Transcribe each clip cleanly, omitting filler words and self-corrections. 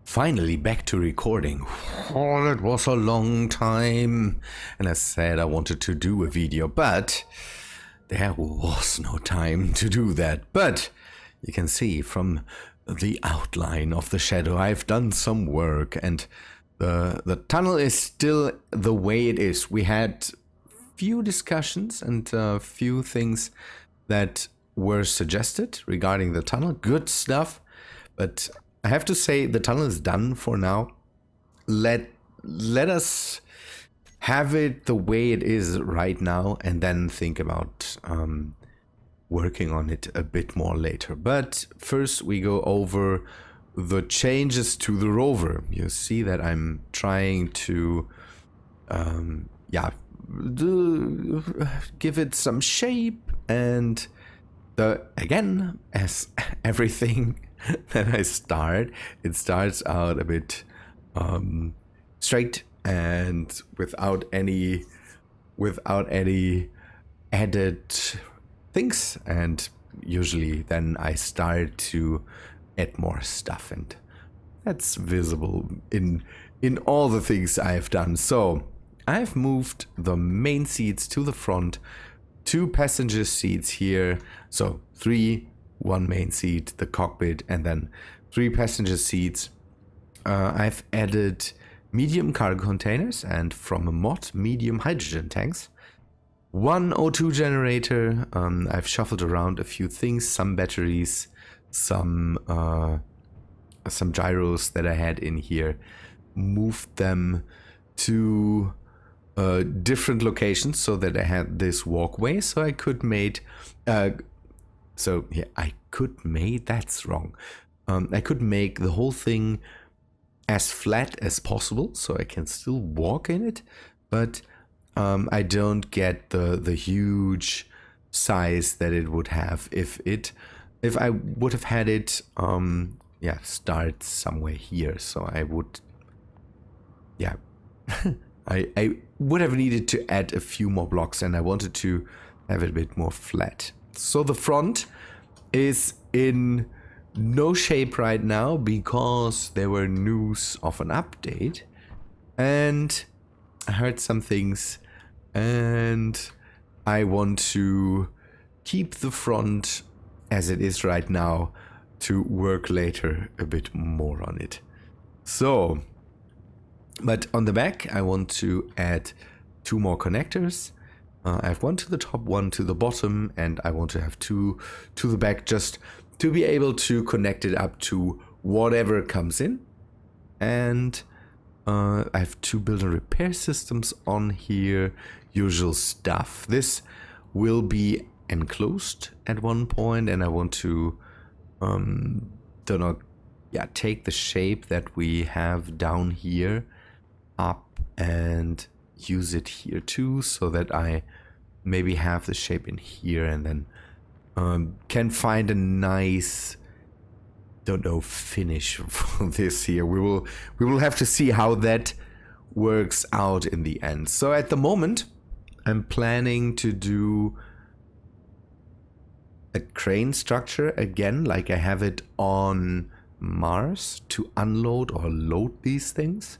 Finally back to recording. Oh, that was a long time. And I said I wanted to do a video, but there was no time to do that. But you can see from the outline of the shadow, I've done some work, and the tunnel is still the way it is. We had few discussions and a few things that were suggested regarding the tunnel. Good stuff, but I have to say the tunnel is done for now. Let us have it the way it is right now, and then think about working on it a bit more later. But first we go over the changes to the rover. You see that I'm trying to give it some shape, and again, as everything that I start, it starts out a bit straight and without any added things, and usually then I start to add more stuff, and that's visible in all the things I've done. So I've moved the main seats to the front, 2 passenger seats here, so 3, 1 main seat, the cockpit, and then 3 passenger seats. I've added medium cargo containers, and from a mod, medium hydrogen tanks. 1 O2 generator. I've shuffled around a few things, some batteries, some gyros that I had in here. Moved them to different locations so that I had this walkway, so I could I could make the whole thing as flat as possible, so I can still walk in it, but I don't get the huge size that it would have if I would have had it start somewhere here. So I would I would have needed to add a few more blocks, and I wanted to have it a bit more flat. So the front is in no shape right now because there were news of an update, and I heard some things, and I want to keep the front as it is right now to work later a bit more on it. So, but on the back I want to add 2 more connectors. I have 1 to the top, 1 to the bottom, and I want to have 2 to the back, just to be able to connect it up to whatever comes in. And I have 2 build and repair systems on here, usual stuff. This will be enclosed at one point, and I want to take the shape that we have down here up and use it here too, so that I maybe have the shape in here, and then can find a nice finish for this here. We will have to see how that works out in the end. So at the moment I'm planning to do a crane structure again, like I have it on Mars, to unload or load these things.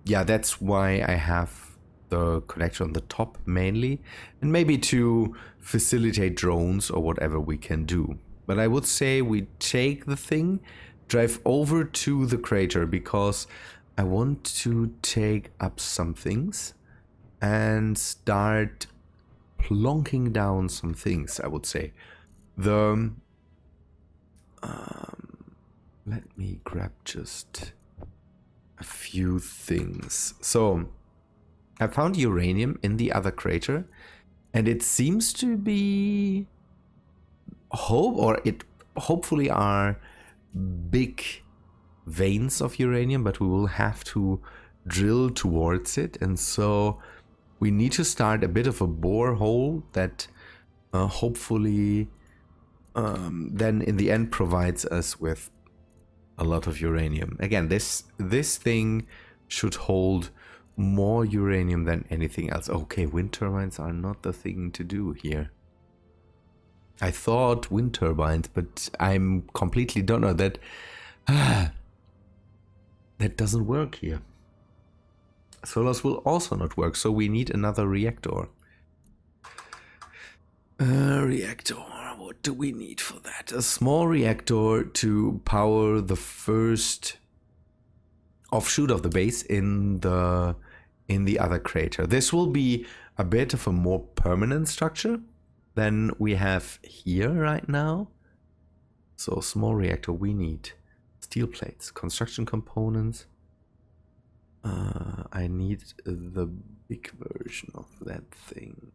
That's why I have the connector on the top mainly, and maybe to facilitate drones or whatever we can do. But I would say we take the thing, drive over to the crater, because I want to take up some things and start plonking down some things, I would say. Let me grab just a few things. So I found uranium in the other crater, and it seems to be hopefully are big veins of uranium, but we will have to drill towards it, and so we need to start a bit of a borehole that hopefully then in the end provides us with a lot of uranium. Again, this thing should hold more uranium than anything else. Okay, wind turbines are not the thing to do here. I thought wind turbines, but I'm completely don't know that That doesn't work here. Solars will also not work, so we need another reactor. Reactor, what do we need for that? A small reactor to power the first offshoot of the base in the other crater. This will be a bit of a more permanent structure than we have here right now. So small reactor, we need steel plates, construction components. I need the big version of that thing.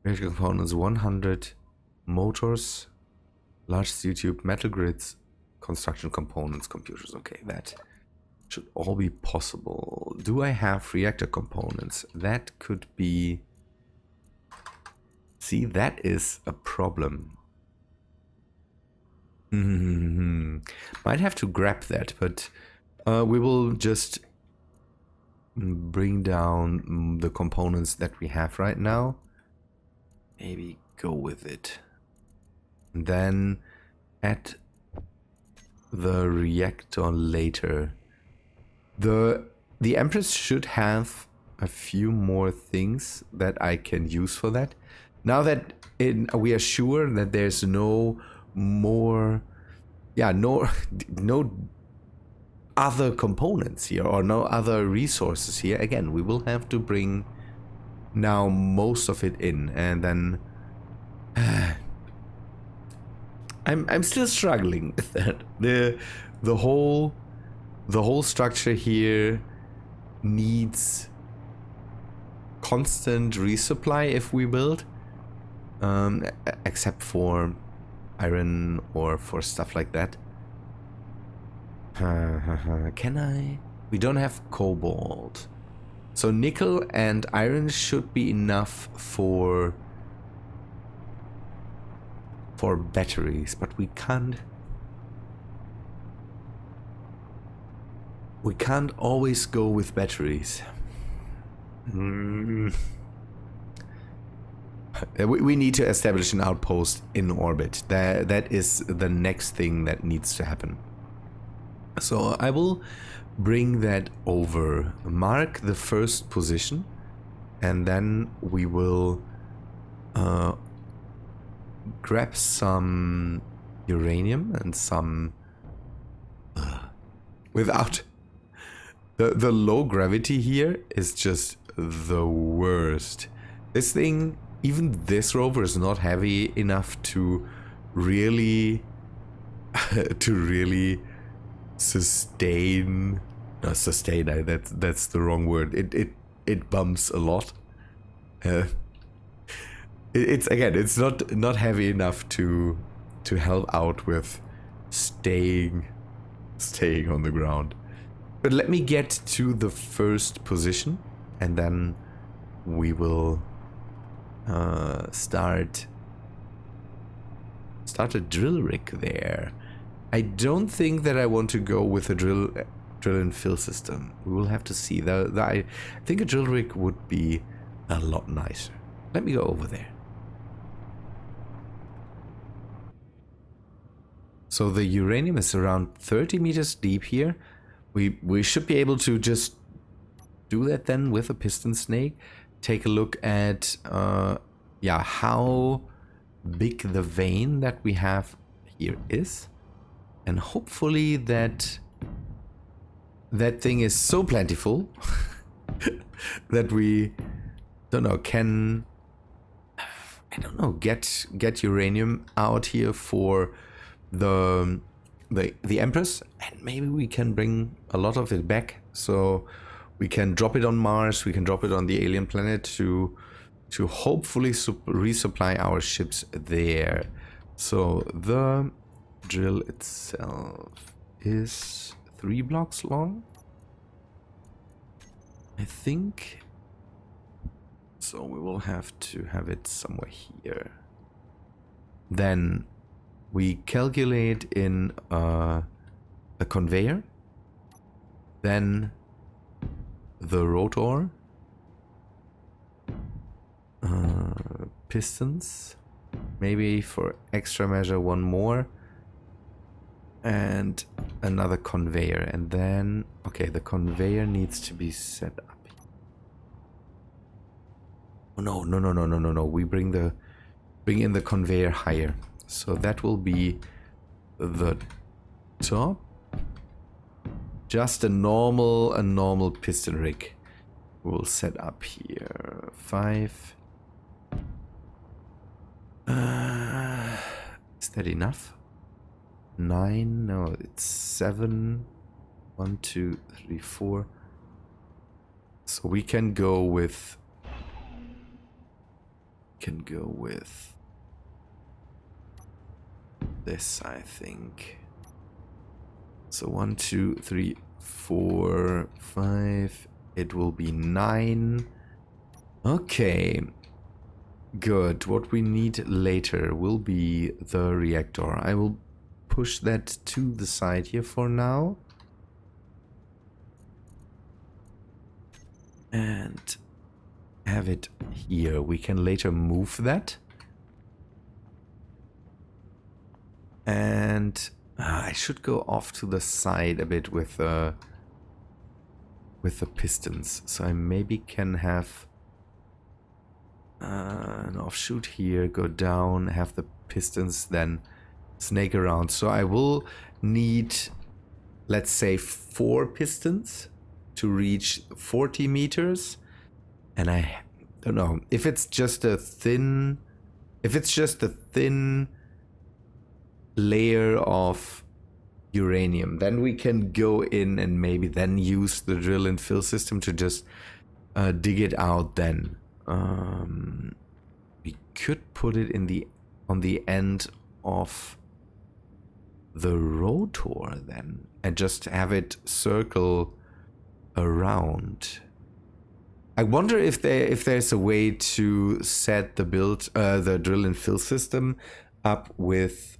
Reactor components 100, motors, large steel tube, metal grids, construction components, computers. Okay, that should all be possible. Do I have reactor components? That could be... See, that is a problem. Might have to grab that, but we will just bring down the components that we have right now. Maybe go with it. And then add the reactor later. The Empress should have a few more things that I can use for that. Now that we are sure that there's no more, no other components here or no other resources here. Again, we will have to bring now most of it in, and then I'm still struggling with that. The whole structure here needs constant resupply if we build, except for iron or for stuff like that. Can I? We don't have cobalt. So nickel and iron should be enough for batteries, but we can't always go with batteries. We need to establish an outpost in orbit. That is the next thing that needs to happen. So I will bring that over, mark the first position, and then we will grab some uranium and some without the low gravity here is just the worst. This thing, even this rover is not heavy enough to really sustain. No, sustain. That's the wrong word. It bumps a lot. It's not heavy enough to help out with staying on the ground. But let me get to the first position, and then we will start a drill rig there. I don't think that I want to go with a drill and fill system. We will have to see. I think a drill rig would be a lot nicer. Let me go over there. So the uranium is around 30 meters deep here. We should be able to just do that then with a piston snake. Take a look at how big the vein that we have here is. And hopefully that thing is so plentiful that we can get uranium out here for the Empress, and maybe we can bring a lot of it back, so we can drop it on Mars, we can drop it on the alien planet to hopefully resupply our ships there. So the drill itself is 3 blocks long, I think. So we will have to have it somewhere here. Then we calculate in a conveyor, then the rotor, pistons, maybe for extra measure one more, And another conveyor, and then okay, the conveyor needs to be set up. Oh no. We bring in the conveyor higher. So that will be the top. Just a normal piston rig. We'll set up here. 5. Is that enough? 9? No, it's 7. 1, 2, 3, 4. So we can go with this, I think. So 1, 2, 3, 4, 5. It will be 9. Okay. Good. What we need later will be the reactor. I will push that to the side here for now. And have it here. We can later move that. And I should go off to the side a bit with the pistons. So I maybe can have an offshoot here, go down, have the pistons then snake around. So I will need, let's say, 4 pistons to reach 40 meters. And I don't know if it's just a thin, layer of uranium, then we can go in and maybe then use the drill and fill system to just dig it out. Then we could put it in on the end of the rotor then and just have it circle around. I wonder if there's a way to set the drill and fill system up with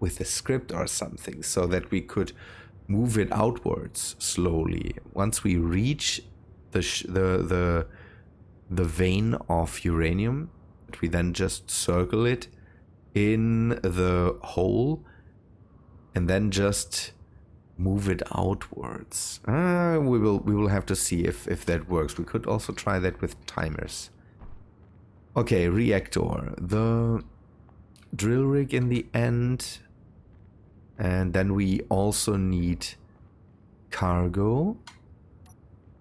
a script or something, so that we could move it outwards slowly. Once we reach the vein of uranium, we then just circle it in the hole and then just move it outwards. We will have to see if that works. We could also try that with timers. Okay, reactor, the drill rig in the end, and then we also need cargo,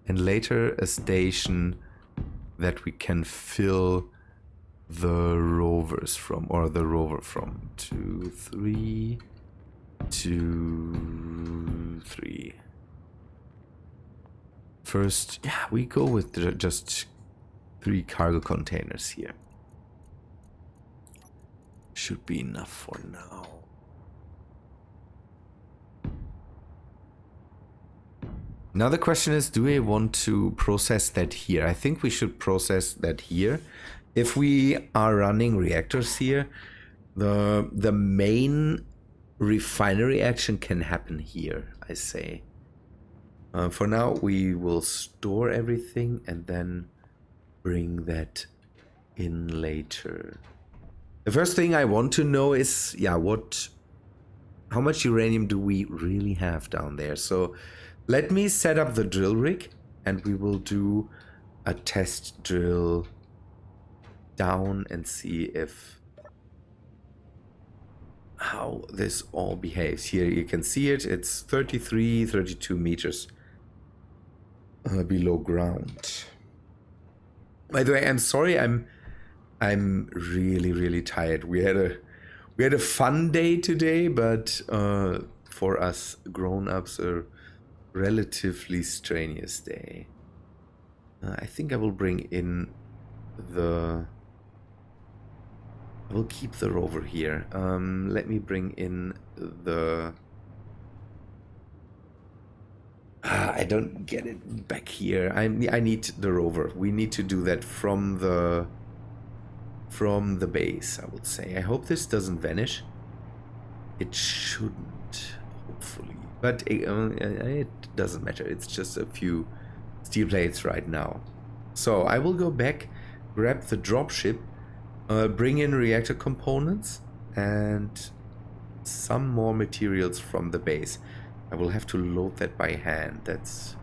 and later a station that we can fill the rovers from, or the rover from. 2, 3, 2, 3. First, yeah, we go with just 3 cargo containers here. Should be enough for now. Now the question is, do we want to process that here? I think we should process that here. If we are running reactors here, the main refinery action can happen here, I say. For now, we will store everything and then bring that in later. The first thing I want to know is, yeah, how much uranium do we really have down there? So let me set up the drill rig and we will do a test drill down and see how this all behaves. Here you can see it. It's 32 meters below ground. By the way, I'm sorry, I'm really tired. We had a fun day today, but for us grown-ups, a relatively strenuous day. I think I will bring in I will keep the rover here. Let me bring in the... I don't get it back here. I need the rover. We need to do that from the base, I would say. I hope this doesn't vanish. It shouldn't, hopefully. But it doesn't matter. It's just a few steel plates right now. So I will go back, grab the dropship, bring in reactor components, and some more materials from the base. I will have to load that by hand. That's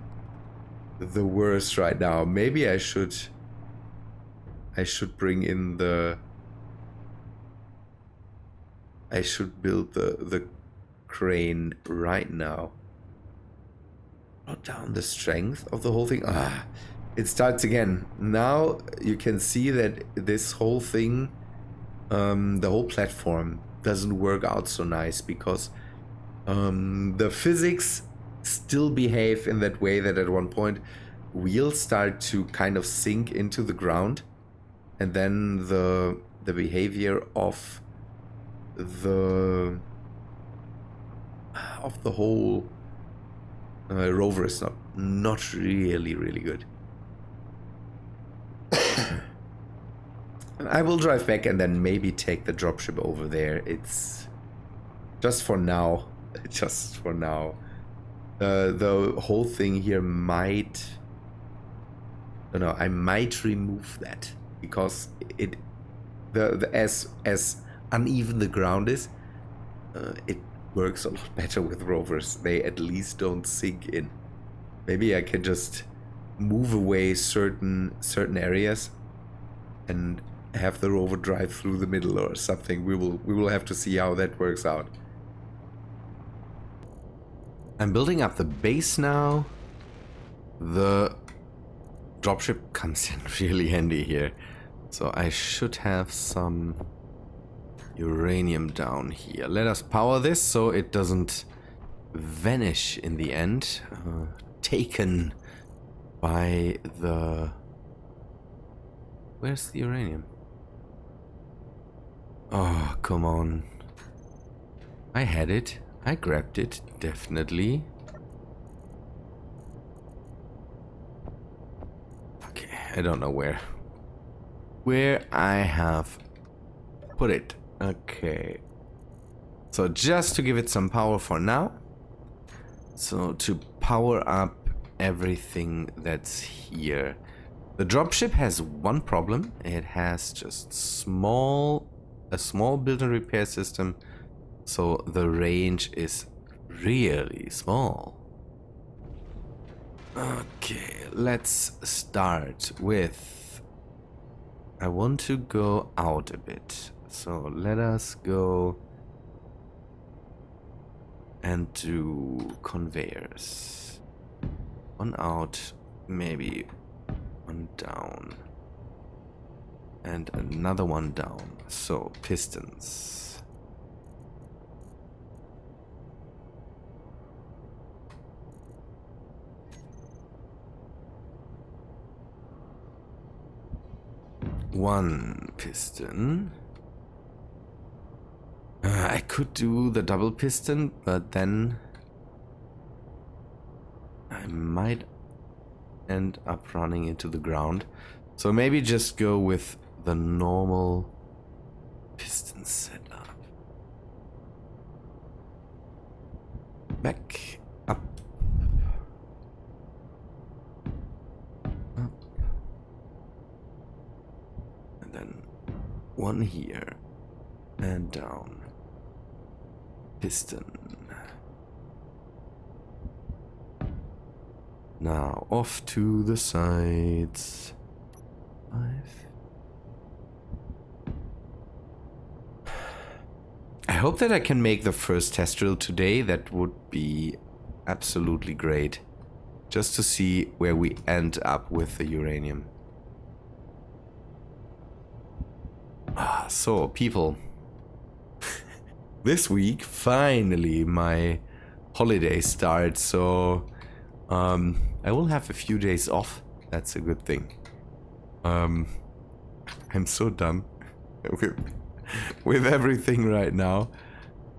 the worst right now. Maybe I should bring in the... I should build the crane right now. Not down the strength of the whole thing. It starts again. Now you can see that this whole thing, the whole platform doesn't work out so nice because the physics still behave in that way that at one point wheels start to kind of sink into the ground, and then the behavior of the whole rover is not really good. I will drive back and then maybe take the dropship over there. It's just for now. Just for now. The whole thing here might... I might remove that because as uneven the ground is, it works a lot better with rovers. They at least don't sink in. Maybe I can just move away certain areas and have the rover drive through the middle or something. We will have to see how that works out. I'm building up the base now. The dropship comes in really handy here. So I should have some uranium down here. Let us power this so it doesn't vanish in the end. Taken by the... Where's the uranium? Oh, come on. I had it. I grabbed it, definitely. Okay, I don't know where I have put it. Okay. So just to give it some power for now. So to power up everything that's here. The dropship has one problem. It has just a small build and repair system. So the range is really small. Okay, let's start with... I want to go out a bit. So let us go and do conveyors. One out, maybe one down. And another one down. So pistons. One piston. I could do the double piston, but then I might end up running into the ground. So maybe just go with the normal piston setup. Back up. Up. And then one here and down. Piston. Now off to the sides. 5. I hope that I can make the first test drill today. That would be absolutely great. Just to see where we end up with the uranium. So people. This week, finally, my holiday starts, so I will have a few days off. That's a good thing. I'm so done with everything right now.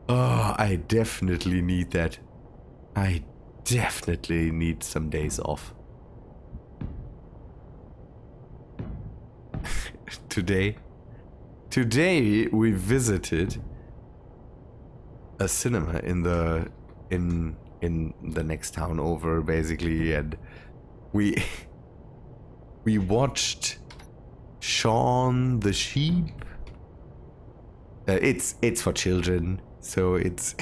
Oh, I definitely need that. I definitely need some days off. Today we visited a cinema in the next town over, basically, and we watched Shaun the Sheep. It's for children. So it's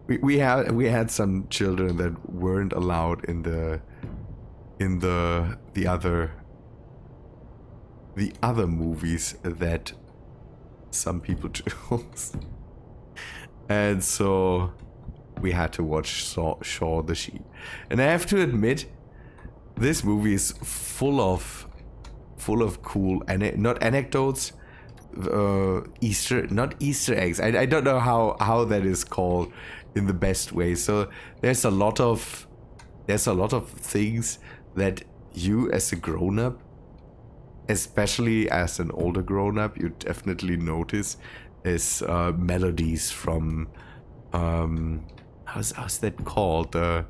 we had some children that weren't allowed in the other movies that some people chose. And so we had to watch Shaw the Sheep. And I have to admit, this movie is full of cool not anecdotes, not Easter eggs. I don't know how that is called in the best way. So there's a lot of things that you as a grown-up, especially as an older grown-up, you definitely notice is melodies from how's that called, the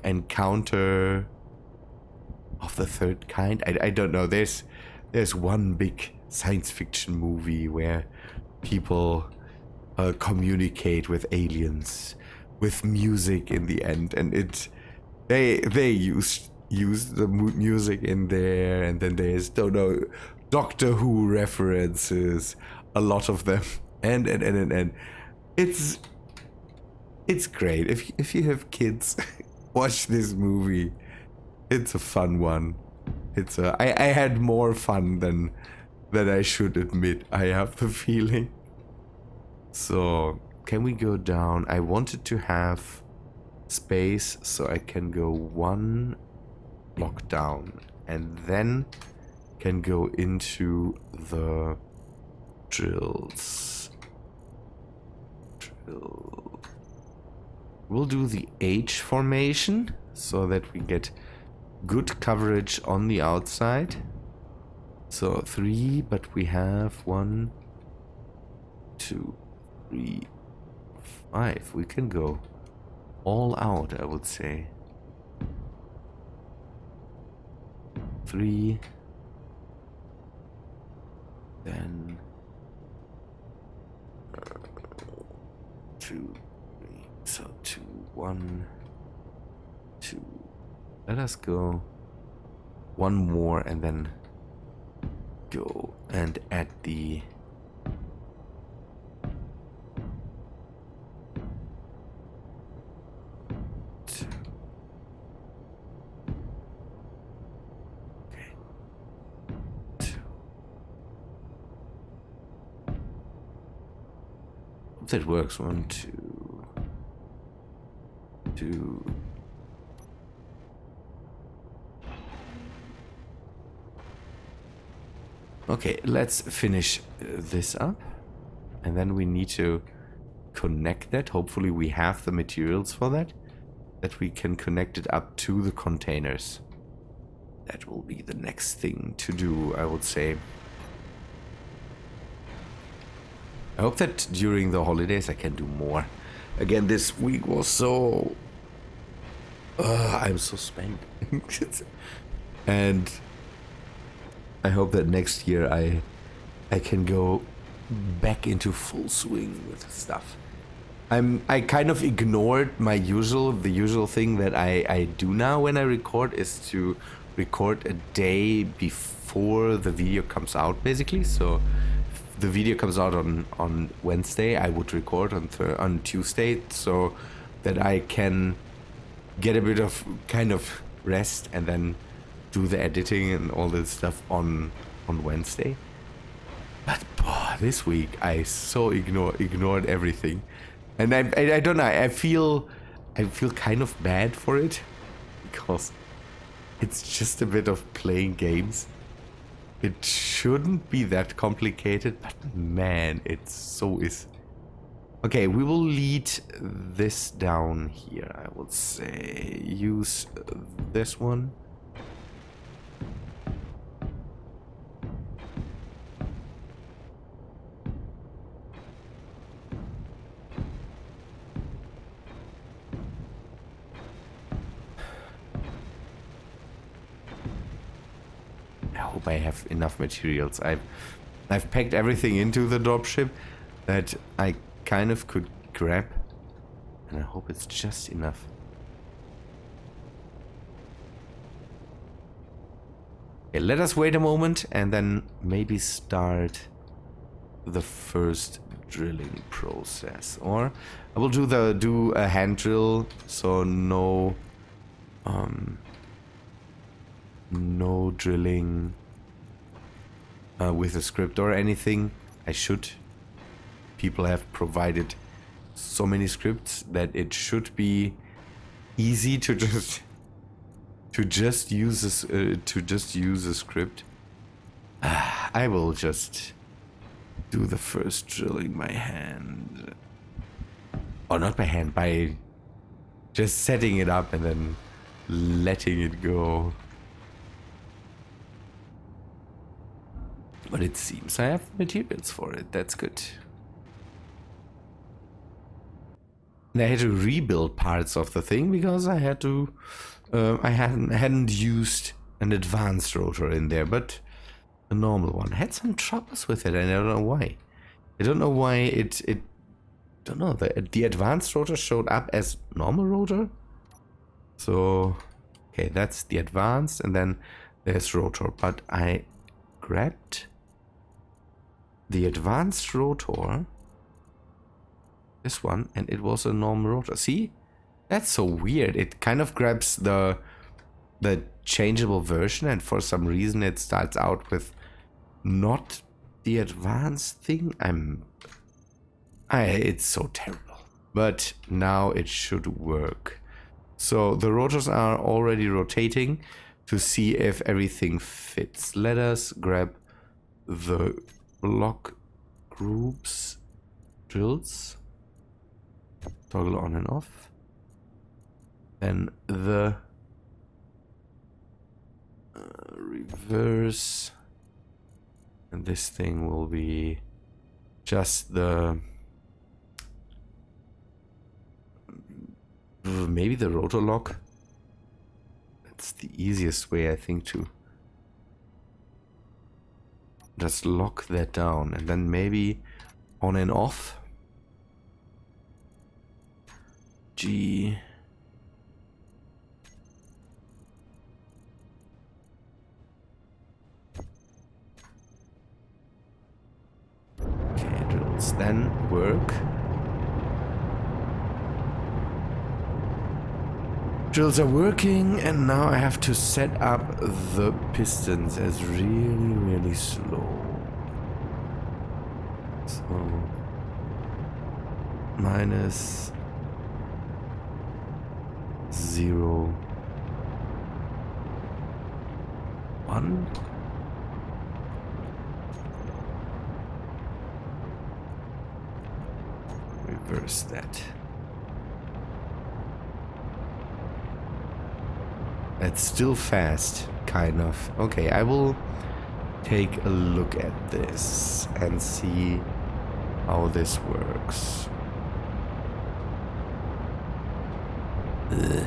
Encounter of the Third Kind. I don't know. There's one big science fiction movie where people communicate with aliens with music in the end, and they use the music in there, and then there's Doctor Who references, a lot of them, and it's great. If you have kids, watch this movie. It's a fun one. I had more fun than I should admit. I have the feeling. So can we go down? I wanted to have space so I can go one block down and then can go into the drills. We'll do the H formation so that we get good coverage on the outside. So 3, but we have 1, 2, 3, 5. We can go all out, I would say. 3, then 2, 3. So 2, 1, 2. Let us go one more and then go and add the that works. 1, 2, 2. Okay, let's finish this up, and then we need to connect that. Hopefully we have the materials for that we can connect it up to the containers. That will be the next thing to do, I would say. I hope that during the holidays I can do more. Again, this week was so... I'm so spent. And I hope that next year I can go back into full swing with stuff. I kind of ignored the usual thing that I do now when I record is to record a day before the video comes out, basically. So if the video comes out on Wednesday, I would record on Tuesday so that I can get a bit of kind of rest and then do the editing and all that stuff on Wednesday. But this week I so ignored everything, and I don't know. I feel kind of bad for it because it's just a bit of playing games. It shouldn't be that complicated, but man, it so is. Okay, we will lead this down here. I would say use this one. I hope I have enough materials. I've packed everything into the dropship that I kind of could grab, and I hope it's just enough. Okay, let us wait a moment and then maybe start the first drilling process, or I will do a hand drill, so no drilling with a script or anything. People have provided so many scripts that it should be easy to just use a script. I will just do the first drilling by hand. Or not by hand, by just setting it up and then letting it go. But it seems I have materials for it. That's good. And I had to rebuild parts of the thing because I had to. I hadn't used an advanced rotor in there, but a normal one. I had some troubles with it, and I don't know why. I don't know why it don't know. The advanced rotor showed up as normal rotor. So, okay, that's the advanced, and then there's rotor. But I grabbed the advanced rotor, this one, and it was a normal rotor. See? That's so weird. It kind of grabs the changeable version, and for some reason it starts out with not the advanced thing. It's so terrible. But now it should work. So the rotors are already rotating to see if everything fits. Let us grab the block groups drills. Toggle on and off. And the reverse, and this thing will be just the maybe the rotor lock. That's the easiest way, I think, to just lock that down, and then maybe on and off. G. Okay, drills then work. Drills are working, and now I have to set up the pistons as really slow. So minus 0, 1. Reverse that. That's still fast, kind of. Okay, I will take a look at this and see how this works. Ugh.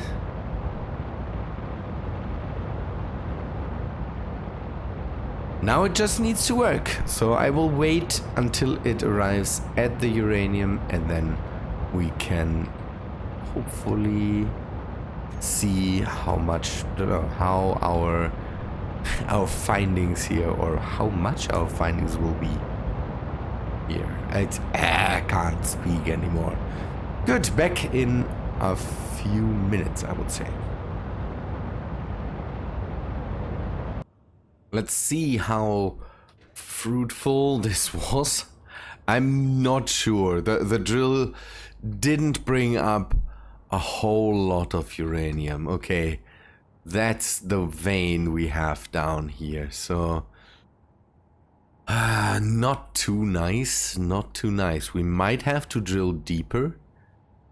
Now it just needs to work, so I will wait until it arrives at the uranium, and then we can hopefully see how much, how our findings here, or how much our findings will be here. I can't speak anymore. Good, back in a few minutes, I would say. Let's see how fruitful this was. I'm not sure. The drill didn't bring up a whole lot of uranium. Okay, that's the vein we have down here. So, not too nice. Not too nice. We might have to drill deeper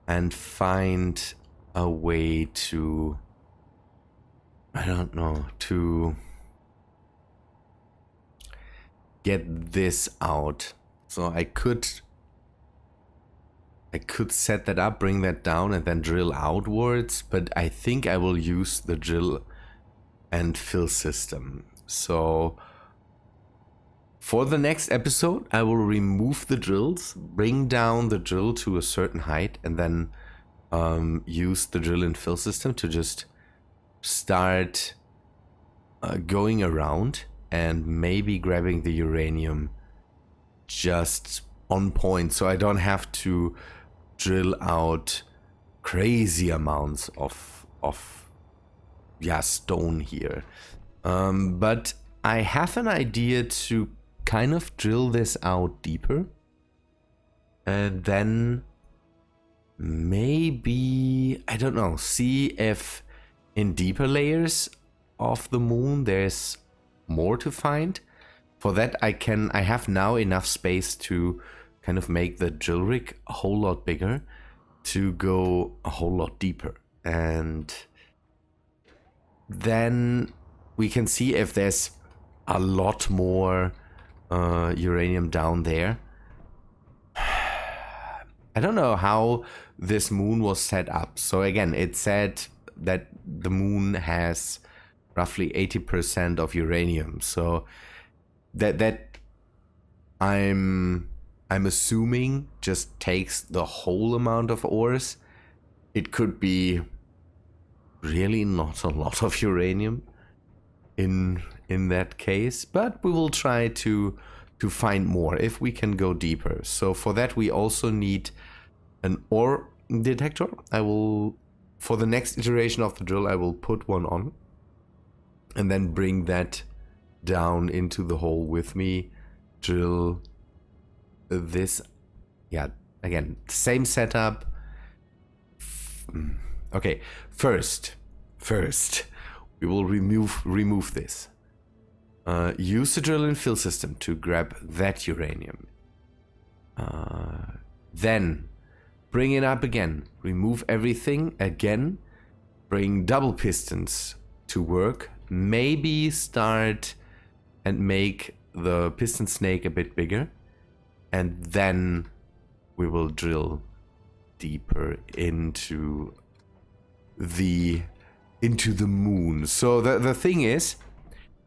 and find a way to, I don't know, to get this out. So I could set that up, bring that down, and then drill outwards, but I think I will use the drill and fill system. So for the next episode, I will remove the drills, bring down the drill to a certain height, and then use the drill and fill system to just start going around and maybe grabbing the uranium just on point, so I don't have to drill out crazy amounts of stone here. But I have an idea to kind of drill this out deeper, and then maybe, I don't know, see if in deeper layers of the moon there's more to find. For that I have now enough space to kind of make the drill rig a whole lot bigger, to go a whole lot deeper, and then we can see if there's a lot more uranium down there. I don't know how this moon was set up. So again, it said that the moon has roughly 80% of uranium. So that I'm assuming just takes the whole amount of ores. It could be really not a lot of uranium in that case, but we will try to find more if we can go deeper. So for that we also need an ore detector. I will, for the next iteration of the drill, I will put one on and then bring that down into the hole with me, drill this. Yeah, again, same setup. Okay, first we will remove this. Use the drill and fill system to grab that uranium. Then bring it up again, remove everything again, bring double pistons to work, maybe start and make the piston snake a bit bigger, and then we will drill deeper into the moon. So the thing is,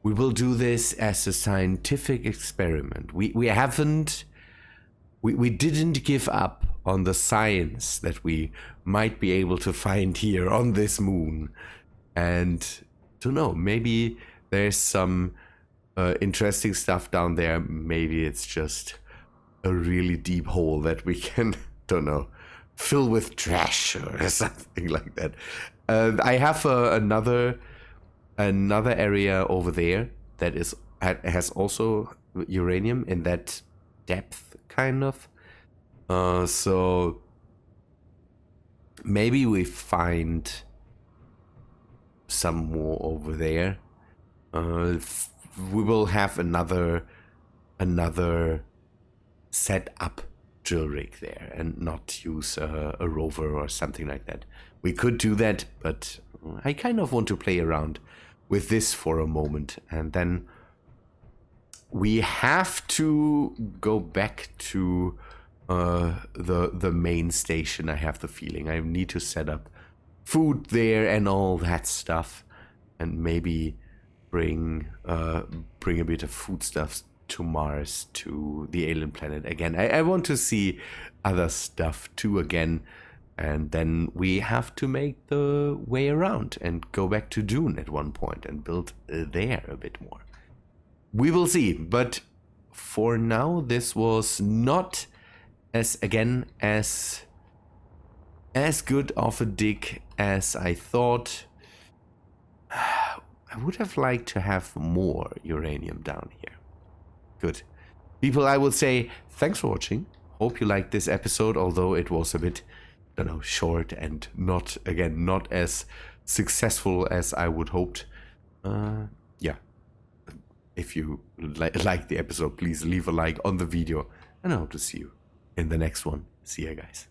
we will do this as a scientific experiment. We didn't give up on the science that we might be able to find here on this moon. And don't know, maybe there's some interesting stuff down there. Maybe it's just a really deep hole that we can, don't know, fill with trash or something like that. I have another area over there that has also uranium in that depth, kind of. So maybe we find some more over there. We will have another set up drill rig there and not use a rover or something like that. We could do that, but I kind of want to play around with this for a moment, and then we have to go back to the main station. I have the feeling I need to set up food there and all that stuff, and maybe bring a bit of foodstuffs to Mars, to the alien planet again. I want to see other stuff too again, and then we have to make the way around and go back to Dune at one point and build there a bit more. We will see, but for now this was not as good of a dig as I thought. I would have liked to have more uranium down here. Good. People, I would say thanks for watching. Hope you liked this episode, although it was a bit, I don't know, short and not as successful as I would hoped. Yeah. If you like the episode, please leave a like on the video, and I hope to see you in the next one. See ya, guys.